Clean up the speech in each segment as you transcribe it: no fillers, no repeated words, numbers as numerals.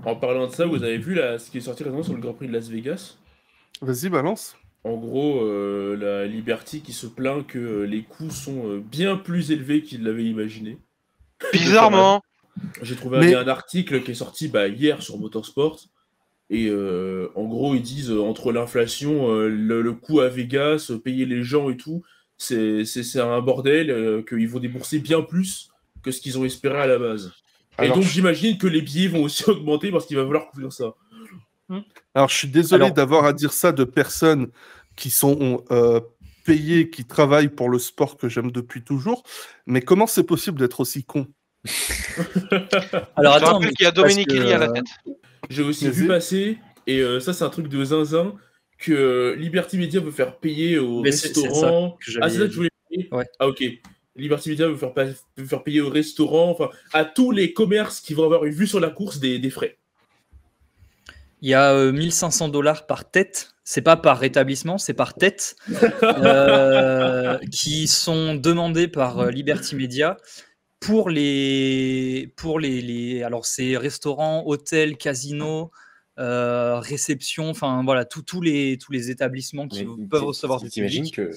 En parlant de ça, vous avez vu là, ce qui est sorti récemment sur le Grand Prix de Las Vegas? Vas-y, balance. En gros, la Liberty qui se plaint que les coûts sont bien plus élevés qu'il l'avait imaginé de faire la. Bizarrement. J'ai trouvé il y Mais a un article qui est sorti hier sur Motorsport. Et en gros, ils disent entre l'inflation, le coût à Vegas, payer les gens et tout, c'est un bordel, qu'ils vont débourser bien plus que ce qu'ils ont espéré à la base. Et alors, donc, j'imagine que les billets vont aussi augmenter parce qu'il va falloir couvrir ça. alors, je suis désolé Alors, d'avoir à dire ça de personnes qui sont payées, qui travaillent pour le sport que j'aime depuis toujours, mais comment c'est possible d'être aussi con? alors Je te attends, rappelle mais qu'il y a parce Dominique que, Lee à la tête. J'ai aussi Vas-y. vu passer, et ça, c'est un truc de zinzin, que Liberty Media veut faire payer au Mais c'est ça restaurant. que Ah, j'allais c'est ça que je voulais payer? Ouais. Ah, ok. Liberty Media veut faire payer au restaurant, enfin, à tous les commerces qui vont avoir une vue sur la course des frais. Il y a 1500 $ par tête, c'est pas par établissement, c'est par tête, qui sont demandés par Liberty Media pour alors c'est restaurants, hôtels, casinos, réception, enfin voilà, tous les établissements qui peuvent recevoir du T'imagines public. que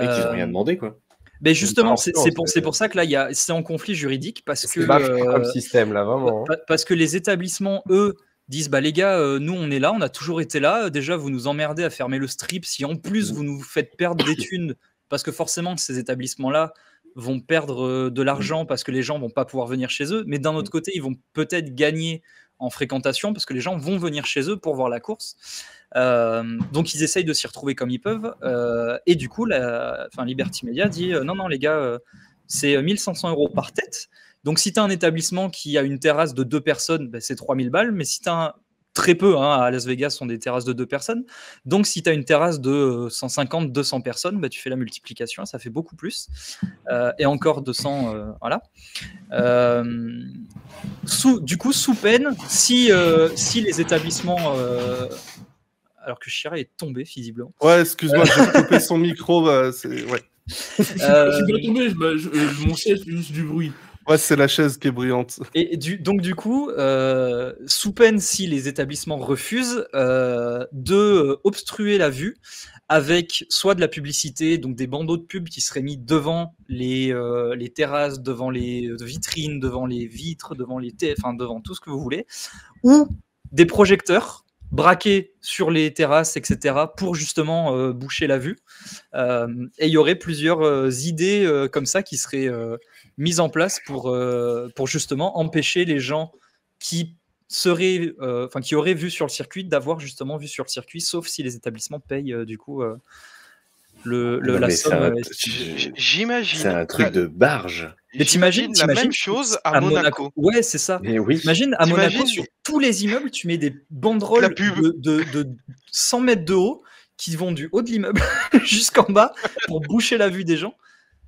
les mecs, ils ont rien demandé, quoi. Mais justement, C'est c'est pour ça que là, c'est en conflit juridique parce que C'est bâche comme système, là, vraiment. parce que les établissements, eux, disent bah les gars, nous on est là, on a toujours été là. Déjà, vous nous emmerdez à fermer le strip. Si en plus vous nous faites perdre des thunes, parce que forcément ces établissements-là vont perdre de l'argent parce que les gens vont pas pouvoir venir chez eux. Mais d'un autre côté, ils vont peut-être gagner en fréquentation parce que les gens vont venir chez eux pour voir la course. Donc ils essayent de s'y retrouver comme ils peuvent. Et du coup, Liberty Media dit non les gars, c'est 1500 € par tête. Donc, si tu as un établissement qui a une terrasse de 2 personnes, ben, c'est 3000 balles. Mais si tu as très peu, à Las Vegas, sont des terrasses de 2 personnes. Donc, si tu as une terrasse de 150, 200 personnes, ben, tu fais la multiplication, ça fait beaucoup plus. Et encore 200, voilà. Du coup, sous peine, si les établissements. Alors que Chira est tombé, visiblement. Ouais, excuse-moi, j'ai coupé son micro. Ouais. Je suis bien tombé, mon siège fait juste du bruit. Ouais, c'est la chaise qui est brillante. Et donc du coup, sous peine si les établissements refusent de obstruer la vue avec soit de la publicité, donc des bandeaux de pub qui seraient mis devant les terrasses, devant les vitrines, devant les vitres, devant devant tout ce que vous voulez, ou des projecteurs braqués sur les terrasses, etc., pour justement boucher la vue. Et il y aurait plusieurs idées comme ça qui seraient mises en place pour justement empêcher les gens qui qui auraient vu sur le circuit d'avoir justement vu sur le circuit, sauf si les établissements payent du coup la somme. J'imagine. C'est un truc de barge. Mais t'imagines la même chose à Monaco. Ouais, c'est ça. Mais oui. Imagine à Monaco, sur tous les immeubles, tu mets des banderoles de 100 mètres de haut qui vont du haut de l'immeuble jusqu'en bas pour boucher la vue des gens.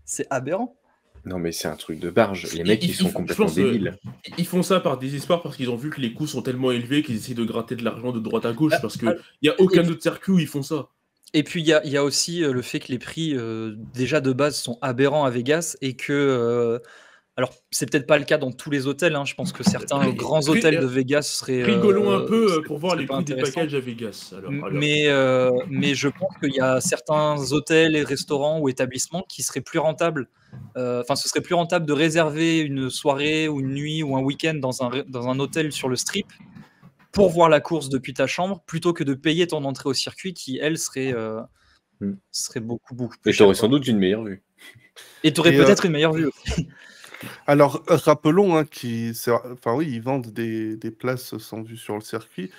C'est aberrant. Non, mais c'est un truc de barge. Les mecs, ils sont complètement débiles. Ils font ça par désespoir parce qu'ils ont vu que les coûts sont tellement élevés qu'ils essaient de gratter de l'argent de droite à gauche parce qu'il n'y a aucun autre circuit où ils font ça. Et puis il y a aussi le fait que les prix déjà de base sont aberrants à Vegas et que alors c'est peut-être pas le cas dans tous les hôtels, je pense que certains grands hôtels de Vegas seraient rigolons un peu pour voir les prix des packages à Vegas. Mais je pense qu'il y a certains hôtels et restaurants ou établissements qui seraient plus rentables. Ce serait plus rentable de réserver une soirée ou une nuit ou un week-end dans un hôtel sur le strip pour voir la course depuis ta chambre, plutôt que de payer ton entrée au circuit qui, elle, serait beaucoup plus Et tu aurais sans doute une meilleure vue. Et tu aurais peut-être une meilleure vue aussi. Alors, rappelons ils vendent des places sans vue sur le circuit.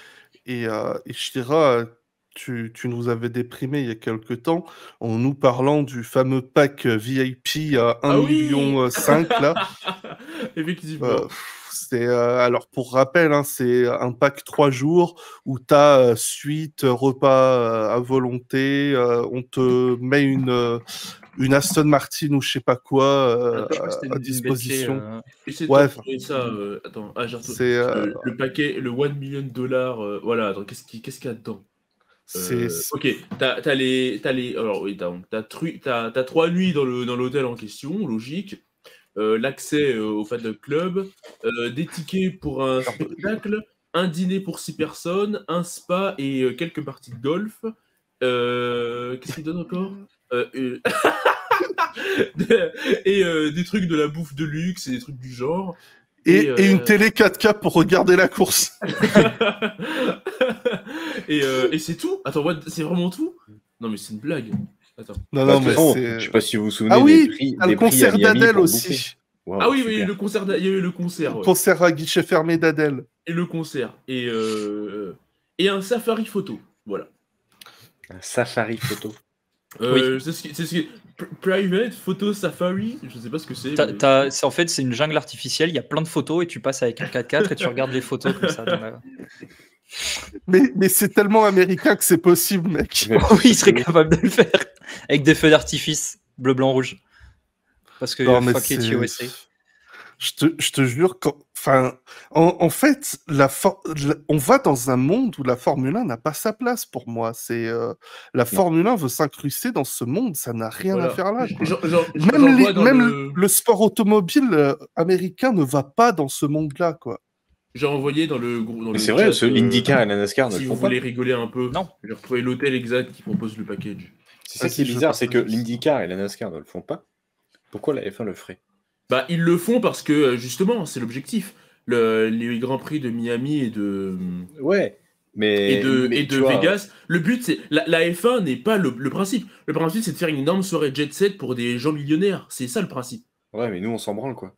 Et Chira, tu nous avais déprimé il y a quelque temps en nous parlant du fameux pack VIP à 1,5 million là. Effectivement. Alors pour rappel, c'est un pack 3 jours où tu as suite, repas à volonté, on te met une Aston Martin ou je sais pas quoi à disposition. Attends, c'est le paquet, le $1 million. Voilà, attends, qu'est-ce qu'il y a dedans? Ok, t'as les. Alors oui, t'as 3 nuits dans l'hôtel en question, logique. L'accès au Fan Club, des tickets pour un spectacle, un dîner pour 6 personnes, un spa et quelques parties de golf. Qu'est-ce qu'il donne encore Et des trucs de la bouffe de luxe et des trucs du genre. Et une télé 4K pour regarder la course. et c'est tout. Attends, c'est vraiment tout? Non, mais c'est une blague. Attends. Non, Bah, non, de mais toute façon, c'est... je sais pas si vous vous souvenez Ah des oui, prix, le des prix à concert Miami d'Adèle pour aussi. bouffer. Wow, Ah oui, oui, super. le concert, il y a eu le concert. Ouais. Concert à guichet fermé d'Adèle. Et le concert. Et un safari photo. Voilà. Un safari photo. C'est ce qui est private photo safari. Je sais pas ce que c'est. En fait, c'est une jungle artificielle. Il y a plein de photos et tu passes avec un 4x4 et tu regardes les photos comme ça. Mais c'est tellement américain que c'est possible, mec. Oui, il serait capable de le faire avec des feux d'artifice bleu, blanc, rouge. Parce que Non, mais fuck it, USA. Je te jure, en fait, on va dans un monde où la Formule 1 n'a pas sa place pour moi. La Formule 1 veut s'incruster dans ce monde, ça n'a rien à faire là. Quoi. Même le sport automobile américain ne va pas dans ce monde-là, quoi. J'ai envoyé dans le groupe. Mais c'est vrai, l'IndyCar et la NASCAR ne si le vous font pas. voulez rigoler un peu, non. J'ai retrouvé l'hôtel exact qui propose le package. C'est ça qui est bizarre, c'est que l'IndyCar et la NASCAR ne le font pas. Pourquoi la F1 le ferait? Bah, ils le font parce que, justement, c'est l'objectif. Les Grands Prix de Miami et de... Ouais, mais de Vegas, le but, c'est... La F1 n'est pas le principe. Le principe, c'est de faire une énorme soirée jet set pour des gens millionnaires. C'est ça, le principe. Ouais, mais nous, on s'en branle, quoi.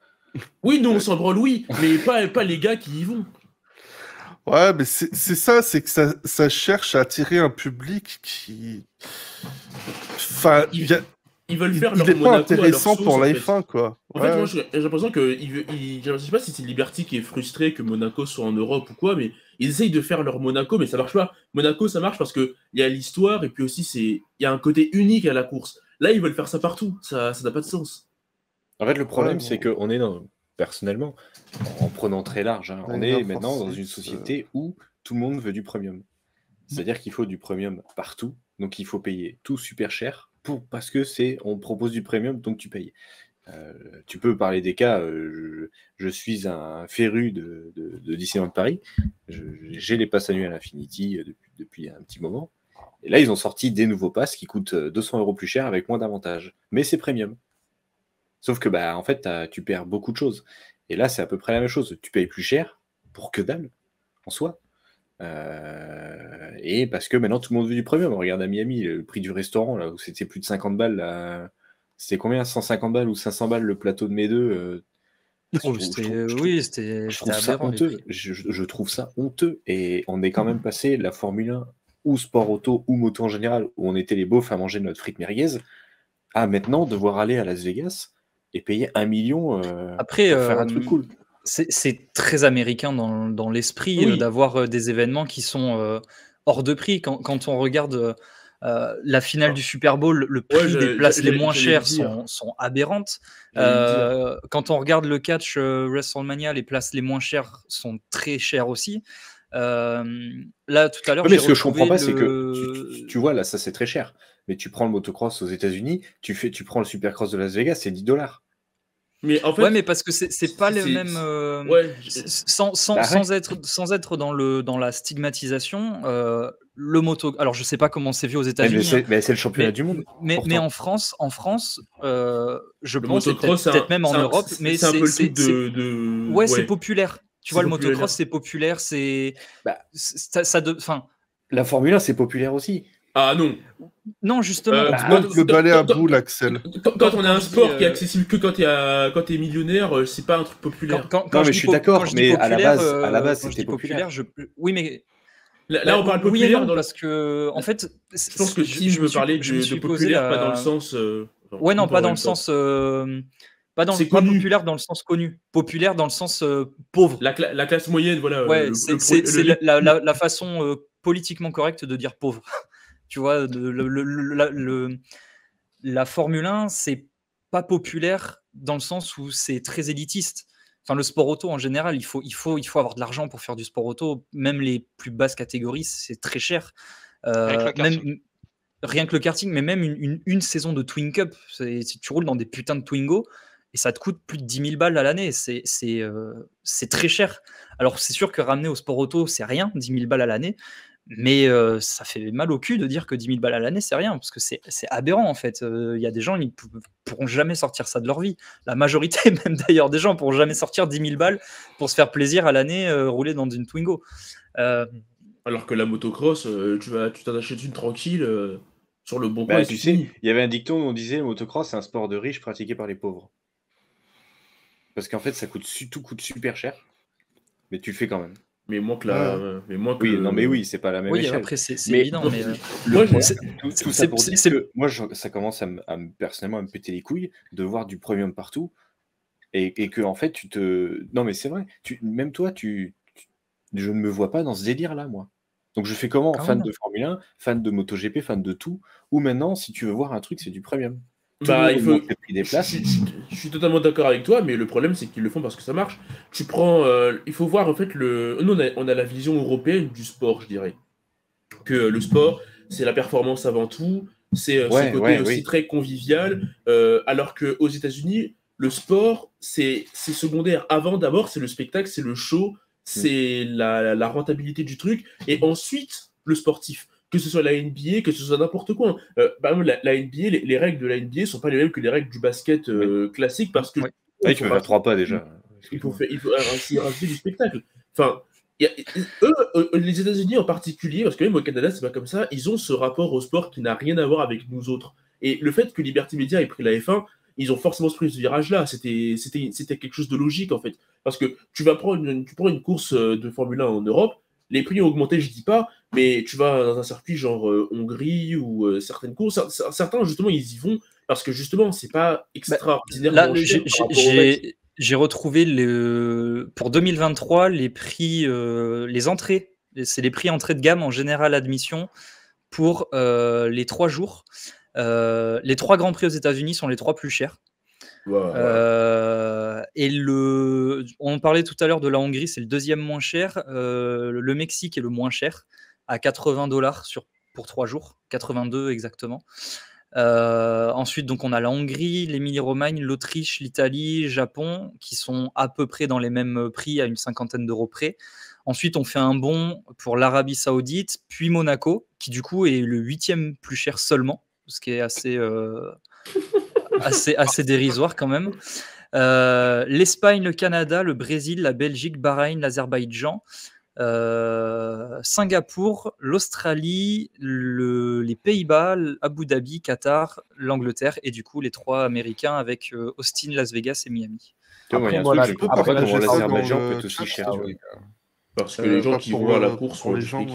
Oui, nous, on s'en branle, oui, mais pas les gars qui y vont. Ouais, mais c'est ça, c'est que ça cherche à attirer un public qui... Enfin, ils veulent faire il leur est pas Monaco intéressant à leur sauce, pour la en fait. F1, quoi. En fait, moi, j'ai l'impression que... je sais pas si c'est Liberty qui est frustré que Monaco soit en Europe ou quoi, mais ils essayent de faire leur Monaco, mais ça marche pas. Monaco, ça marche parce qu'il y a l'histoire, et puis aussi, il y a un côté unique à la course. Là, ils veulent faire ça partout. Ça n'a pas de sens. En fait, le problème, c'est qu'on est personnellement, en prenant très large, hein, on est maintenant dans une société où tout le monde veut du premium. C'est-à-dire qu'il faut du premium partout, donc il faut payer tout super cher parce que on propose du premium, donc tu payes. Tu peux parler des cas, je suis un féru de Disneyland Paris, j'ai les passes annuelles Infinity depuis un petit moment, et là ils ont sorti des nouveaux passes qui coûtent 200 € plus cher avec moins d'avantages, mais c'est premium. Sauf que en fait, tu perds beaucoup de choses. Et là, c'est à peu près la même chose. Tu payes plus cher pour que dalle, en soi. Et parce que maintenant, tout le monde veut du premium. On regarde à Miami, le prix du restaurant, là, où c'était plus de 50 balles. Là, c'était combien? 150 balles ou 500 balles le plateau de mes deux c'était je trouve ça honteux. Je trouve ça honteux. Et on est quand même passé la Formule 1 ou sport auto ou moto en général, où on était les beaufs à manger notre frites merguez, à maintenant devoir aller à Las Vegas et payer 1 million Après, pour faire un truc cool. C'est très américain dans l'esprit d'avoir des événements qui sont hors de prix. Quand on regarde la finale du Super Bowl, le prix des places les moins chères sont aberrantes. Quand on regarde le catch WrestleMania, les places les moins chères sont très chères aussi. Là, tout à l'heure, mais ce que je comprends pas, c'est que tu vois, là, ça c'est très cher. Mais tu prends le motocross aux États-Unis, tu prends le Supercross de Las Vegas, c'est 10 $. Mais en fait, ouais, mais parce que c'est pas le même. Sans être dans la stigmatisation, le moto. Alors, je sais pas comment c'est vu aux États-Unis. Mais c'est le championnat du monde. Mais en France, je pense peut-être même en Europe, mais c'est un peu le truc de. Ouais, c'est populaire. Tu vois, le motocross, c'est populaire, c'est. La Formule 1, c'est populaire aussi. Ah non. Non, justement. Le balai à boule, Axel. Quand on a un sport qui est accessible que quand t'es millionnaire, c'est pas un truc populaire. Non, mais je suis d'accord, mais à la base, c'était populaire. Oui, mais. Là, on parle populaire parce que, en fait, je pense que si je veux parler de populaire, pas dans le sens. Ouais, non, pas dans le sens. Pas populaire dans le sens connu, populaire dans le sens pauvre. La classe moyenne, voilà. Ouais, c'est la façon politiquement correcte de dire pauvre. Tu vois, la Formule 1, c'est pas populaire dans le sens où c'est très élitiste. Enfin, le sport auto en général, il faut avoir de l'argent pour faire du sport auto. Même les plus basses catégories, c'est très cher. Rien que le karting, mais même une saison de Twin Cup. Si tu roules dans des putains de Twingo, et ça te coûte plus de 10 000 balles à l'année. C'est très cher. Alors, c'est sûr que ramener au sport auto, c'est rien, 10 000 balles à l'année, mais ça fait mal au cul de dire que 10 000 balles à l'année, c'est rien, parce que c'est aberrant en fait. Il y a des gens, ils pourront jamais sortir ça de leur vie. La majorité, même d'ailleurs, des gens pourront jamais sortir 10 000 balles pour se faire plaisir à l'année, rouler dans une Twingo. Alors que la motocross, tu t'en achètes une tranquille sur le bon coin Bah, et tu c'est sais, fini. il y avait un dicton où on disait le motocross, c'est un sport de riches pratiqué par les pauvres. Parce qu'en fait, tout coûte super cher, mais tu le fais quand même. Mais moins que Oui, non, mais oui, c'est pas la même Oui, échelle. après, c'est Mais évident. Mais Moi, tout ça pour dire que moi, ça commence personnellement à me péter les couilles de voir du premium partout et que en fait, non, mais c'est vrai, même toi, je ne me vois pas dans ce délire-là, moi. Donc, je fais comment? Ah Fan ouais, de Formule 1, fan de MotoGP, fan de tout, ou maintenant, si tu veux voir un truc, c'est du premium. Tout le bah, monde il faut. augmente le prix des places. Je suis totalement d'accord avec toi, mais le problème c'est qu'ils le font parce que ça marche. Tu prends, il faut voir en fait nous on a la vision européenne du sport, je dirais. Que le sport, c'est la performance avant tout, c'est ce Ouais, côté ouais, aussi oui. très convivial, alors qu'aux États-Unis, le sport, c'est secondaire. Avant, d'abord, c'est le spectacle, c'est le show, c'est la rentabilité du truc, et ensuite, le sportif. Que ce soit la NBA, que ce soit n'importe quoi. Par exemple, la NBA, les règles de la NBA sont pas les mêmes que les règles du basket classique, parce que Ouais. Ah, il faut faire 3 pas déjà. il faut rajouter du spectacle. Enfin, les États-Unis en particulier, parce que même au Canada, c'est pas comme ça, ils ont ce rapport au sport qui n'a rien à voir avec nous autres. Et le fait que Liberty Media ait pris la F1, ils ont forcément pris ce virage-là. C'était quelque chose de logique, en fait. Parce que tu prends une course de Formule 1 en Europe, les prix ont augmenté, je dis pas, mais tu vas dans un circuit genre Hongrie ou certaines courses, certains, justement, ils y vont parce que, justement, c'est pas extraordinairement Là, cher par rapport au reste. j'ai retrouvé pour 2023 les prix, les entrées. C'est les prix entrée de gamme en général admission pour les 3 jours. Les 3 grands prix aux États-Unis sont les 3 plus chers. Et on parlait tout à l'heure de la Hongrie, c'est le deuxième moins cher. Le Mexique est le moins cher, à $80 pour 3 jours, 82 exactement. Ensuite, donc, on a la Hongrie, l'Émilie-Romagne, l'Autriche, l'Italie, le Japon, qui sont à peu près dans les mêmes prix, à une 50aine d'euros près. Ensuite, on fait un bond pour l'Arabie Saoudite, puis Monaco, qui du coup est le 8e plus cher seulement, ce qui est assez dérisoire quand même. L'Espagne, le Canada, le Brésil, la Belgique, Bahreïn, l'Azerbaïdjan, Singapour, l'Australie, les Pays-Bas, Abu Dhabi, Qatar, l'Angleterre et du coup les 3 américains avec Austin, Las Vegas et Miami. Après, il y a un truc, je comprends pas comment l'Azerbaïdjan peut être aussi cher. Parce que les gens qui vont à la course pour les gens.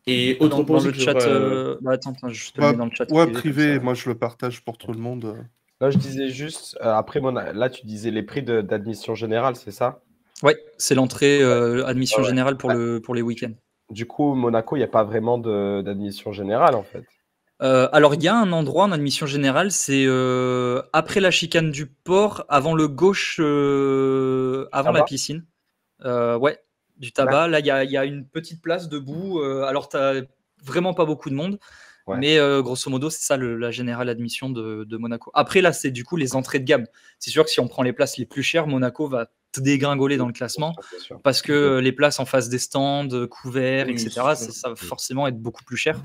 Et autre dans le chat, attends, je te le mets dans le chat. Ouais, privé, moi je le partage pour tout le monde. Là, je disais juste, après, là, tu disais les prix d'admission générale, c'est ça? Oui, c'est l'entrée admission générale pour les week-ends. Du coup, Monaco, il n'y a pas vraiment d'admission générale, en fait. Alors, il y a un endroit en admission générale, c'est après la chicane du port, avant le gauche, avant la piscine. Ouais, du tabac. Là, il y a une petite place debout. Alors, tu n'as vraiment pas beaucoup de monde. Ouais. Mais grosso modo, c'est ça la générale admission de Monaco. Après, là, c'est du coup les entrées de gamme. C'est sûr que si on prend les places les plus chères, Monaco va te dégringoler dans le classement parce que les places en face des stands, couverts, etc., ça va forcément être beaucoup plus cher.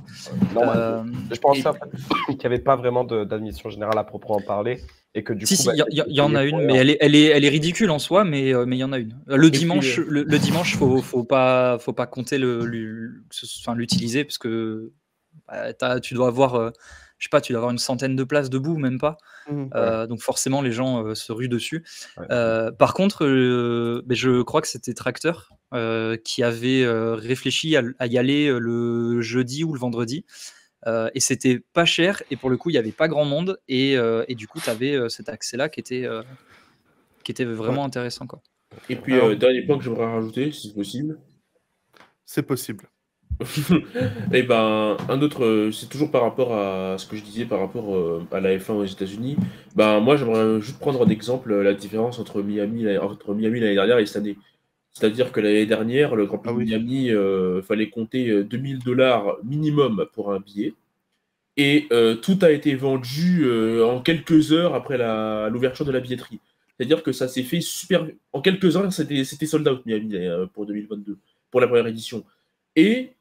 Je pensais en fait, qu'il n'y avait pas vraiment d'admission générale à proprement parler. Et que du coup, il y en a une, mais elle est ridicule en soi, mais il y en a une. Le dimanche, faut pas compter l'utiliser parce que tu dois avoir, je sais pas, tu dois avoir une centaine de places debout, même pas. Donc forcément, les gens se ruent dessus. Par contre, je crois que c'était Tracteur qui avait réfléchi à y aller le jeudi ou le vendredi. Et c'était pas cher, et pour le coup, il n'y avait pas grand monde, et du coup, tu avais cet accès-là qui était vraiment intéressant, quoi. Et puis, dernier point que j'aimerais rajouter, si c'est possible. C'est possible. Et ben, un autre, c'est toujours par rapport à ce que je disais par rapport à la F1 aux États-Unis. Ben, moi, j'aimerais juste prendre en exemple la différence entre Miami l'année dernière et cette année. C'est-à-dire que l'année dernière, le Grand Prix de Miami, fallait compter $2000 minimum pour un billet. Et tout a été vendu en quelques heures après l'ouverture de la billetterie. C'est-à-dire que ça s'est fait super... En quelques heures, c'était sold out Miami pour 2022, pour la première édition. Et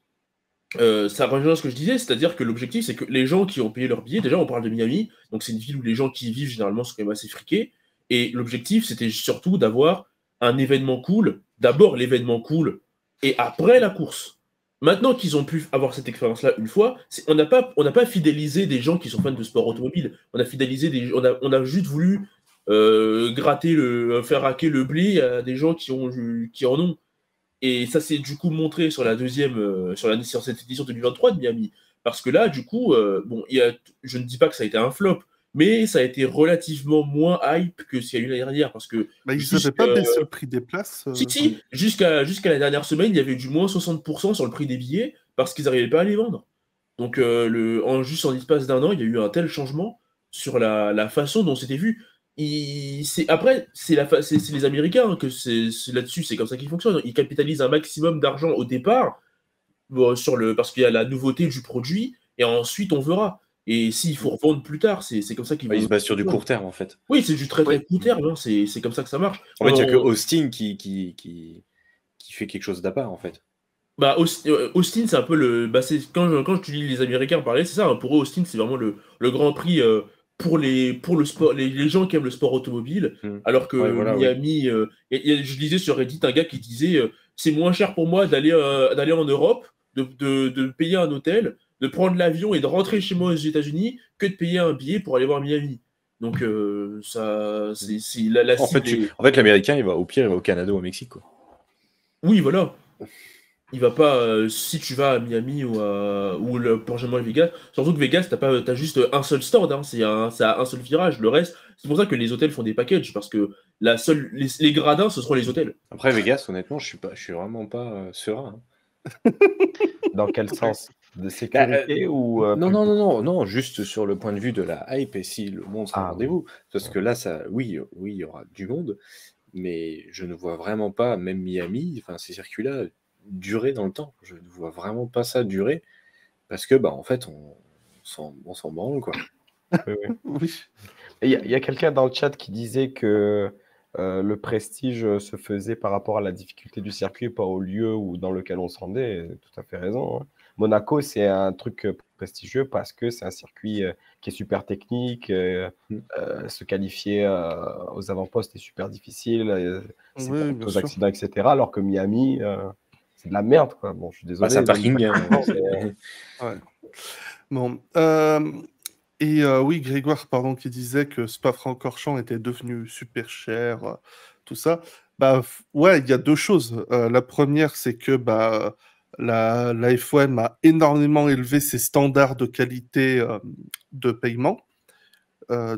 ça rejoint ce que je disais, c'est-à-dire que l'objectif, c'est que les gens qui ont payé leur billet, déjà on parle de Miami, donc c'est une ville où les gens qui y vivent généralement sont quand même assez friqués, et l'objectif, c'était surtout d'avoir un événement cool, d'abord l'événement cool, et après la course. Maintenant qu'ils ont pu avoir cette expérience-là une fois, on n'a pas fidélisé des gens qui sont fans de sport automobile, on a juste voulu faire hacker le blé à des gens qui en ont. Et ça s'est du coup montré sur sur cette édition 2023 de Miami. Parce que là, du coup, je ne dis pas que ça a été un flop, mais ça a été relativement moins hype que ce qu'il y a eu l'année dernière. Parce que ils n'avaient pas baissé le prix des places. Si, jusqu'à la dernière semaine, il y avait du moins 60% sur le prix des billets parce qu'ils n'arrivaient pas à les vendre. Donc, juste en l'espace d'un an, il y a eu un tel changement sur la façon dont c'était vu. Après, c'est les Américains que c'est là-dessus, c'est comme ça qu'ils fonctionnent. Ils capitalisent un maximum d'argent au départ parce qu'il y a la nouveauté du produit, et ensuite on verra. Et s'il faut revendre plus tard, c'est comme ça qu'ils vont. Ils se basent sur du court terme en fait. Oui, c'est du très très court terme, hein, c'est comme ça que ça marche. En fait, il n'y a que Austin qui fait quelque chose d'à part en fait. Bah, Austin, c'est un peu le. Quand tu lis les Américains parler, c'est ça, hein, pour eux, Austin, c'est vraiment le Grand Prix pour le sport, les gens qui aiment le sport automobile, alors que Miami. Je lisais sur Reddit un gars qui disait c'est moins cher pour moi d'aller en Europe, de payer un hôtel, de prendre l'avion et de rentrer chez moi aux États-Unis que de payer un billet pour aller voir Miami. Donc, ça. C'est la en fait, l'Américain, au pire, il va au Canada ou au Mexique, quoi. Oui, voilà. Il va pas, si tu vas à Miami ou prochainement à Vegas, surtout que Vegas, t'as juste un seul stand, hein, ça a un seul virage. Le reste, c'est pour ça que les hôtels font des packages, parce que les gradins, ce seront les hôtels. Après Vegas, honnêtement, je suis vraiment pas serein. Dans quel sens? De sécurité ou Non, juste sur le point de vue de la hype et si le monde sera rendez-vous. Parce que là, oui, il y aura du monde, mais je ne vois vraiment pas, même Miami, enfin ces circuits-là, durer dans le temps. Je ne vois vraiment pas ça durer parce que en fait on s'en branle quoi. Oui. Il y a quelqu'un dans le chat qui disait que le prestige se faisait par rapport à la difficulté du circuit, pas au lieu dans lequel on se rendait. Tout à fait raison, hein. Monaco, c'est un truc prestigieux parce que c'est un circuit qui est super technique. Se qualifier aux avant-postes est super difficile. C'est aux accidents, etc. Alors que Miami, c'est de la merde, quoi. Bon, je suis désolé. C'est un parking bien. Ouais. Bon. Oui, Grégoire, pardon, qui disait que Spa-Francorchamps était devenu super cher, tout ça. Ouais, il y a deux choses. La première, c'est que la FOM a énormément élevé ses standards de qualité de paiement.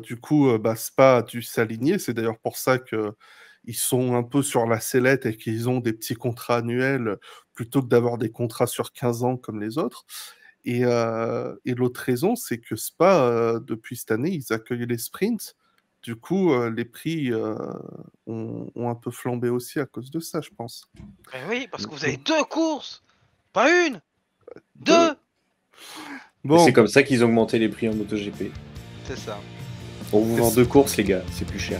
Du coup, Spa a dû s'aligner. C'est d'ailleurs pour ça qu'ils sont un peu sur la sellette et qu'ils ont des petits contrats annuels plutôt que d'avoir des contrats sur 15 ans comme les autres. Et l'autre raison, c'est que Spa, depuis cette année, ils accueillent les sprints. Du coup, les prix ont un peu flambé aussi à cause de ça, je pense. Oui, parce que vous avez 2 courses, pas une, 2. Bon. C'est comme ça qu'ils ont augmenté les prix en MotoGP. C'est ça. On vous vend 2 courses, les gars, c'est plus cher.